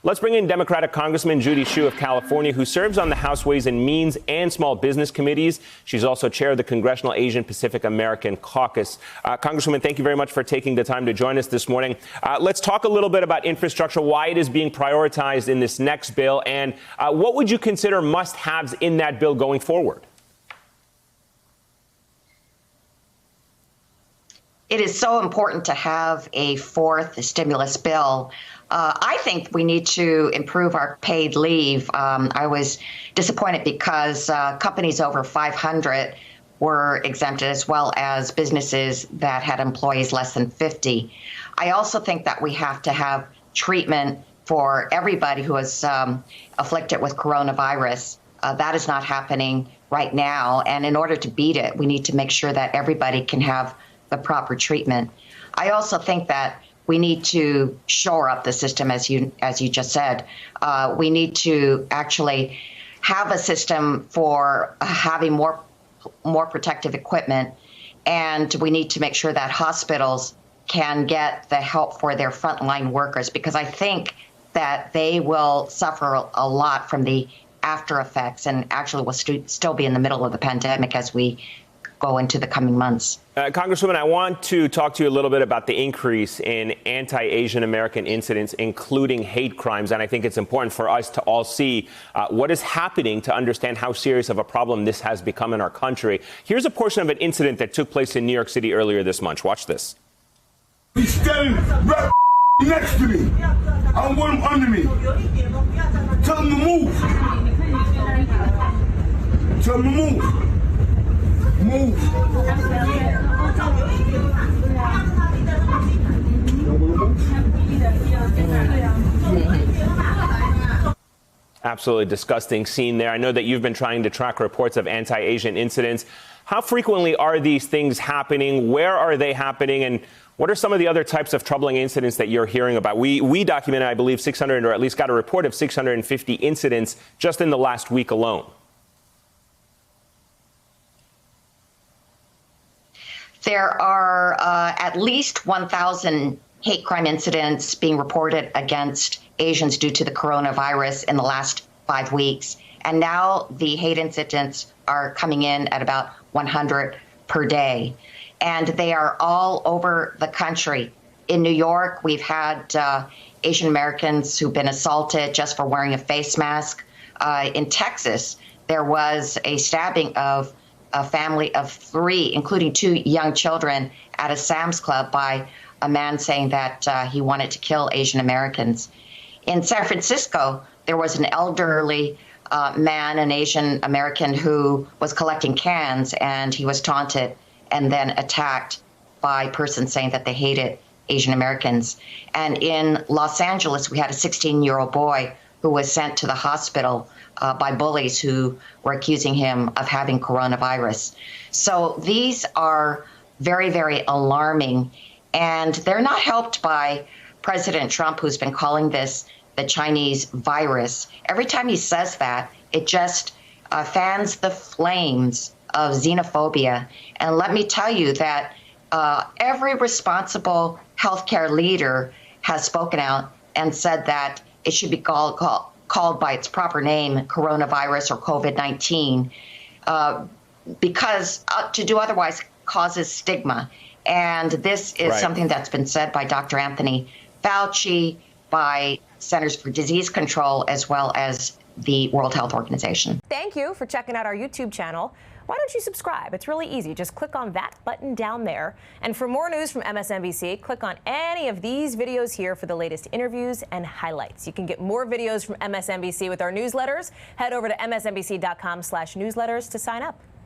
Let's bring in Democratic Congressman Judy Chu of California, who serves on the House Ways and Means and Small Business Committees. She's also chair of the Congressional Asian Pacific American Caucus. Congresswoman, thank you very much for taking the time to join us this morning. Let's talk a little bit about infrastructure, why it is being prioritized in this next bill, and what would you consider must-haves in that bill going forward? It is so important to have a fourth stimulus bill. I think we need to improve our paid leave. I was disappointed because companies over 500 were exempted, as well as businesses that had employees less than 50. I also think that we have to have treatment for everybody who is afflicted with coronavirus. That is not happening right now. And in order to beat it, we need to make sure that everybody can have the proper treatment. I also think that we need to shore up the system, as you just said. We need to actually have a system for having more protective equipment, and we need to make sure that hospitals can get the help for their frontline workers, because I think that they will suffer a lot from the after effects, and actually will still be in the middle of the pandemic as we go into the coming months. Congresswoman, I want to talk to you a little bit about the increase in anti-Asian American incidents, including hate crimes. And I think it's important for us to all see what is happening to understand how serious of a problem this has become in our country. Here's a portion of an incident that took place in New York City earlier this month. Watch this. He's standing right next to me. I don't want him under me. Tell him to move. Tell him to move. Move. Absolutely disgusting scene there. I know that you've been trying to track reports of anti-Asian incidents. How frequently are these things happening? Where are they happening? And what are some of the other types of troubling incidents that you're hearing about? We documented, I believe, 600, or at least got a report of 650 incidents just in the last week alone. There are at least 1,000 hate crime incidents being reported against Asians due to the coronavirus in the last 5 weeks. And now the hate incidents are coming in at about 100 per day. And they are all over the country. In New York, we've had Asian Americans who've been assaulted just for wearing a face mask. In Texas, there was a stabbing of a family of 3, including 2 young children, at a Sam's Club by a man saying that he wanted to kill Asian Americans. In San Francisco, there was an elderly man, an Asian American, who was collecting cans, and he was taunted and then attacked by persons saying that they hated Asian Americans. And in Los Angeles, we had a 16-year-old boy who was sent to the hospital by bullies who were accusing him of having coronavirus. So these are very, very alarming, and they're not helped by President Trump, who's been calling this the Chinese virus. Every time he says that, it just fans the flames of xenophobia. And let me tell you that every responsible healthcare leader has spoken out and said that it should be called by its proper name, coronavirus or COVID-19, because to do otherwise causes stigma. And this is something that's been said by Dr. Anthony Fauci, by Centers for Disease Control, as well as the World Health Organization. Thank you for checking out our YouTube channel. Why don't you subscribe? It's really easy. Just click on that button down there. And for more news from MSNBC, click on any of these videos here for the latest interviews and highlights. You can get more videos from MSNBC with our newsletters. Head over to msnbc.com/newsletters to sign up.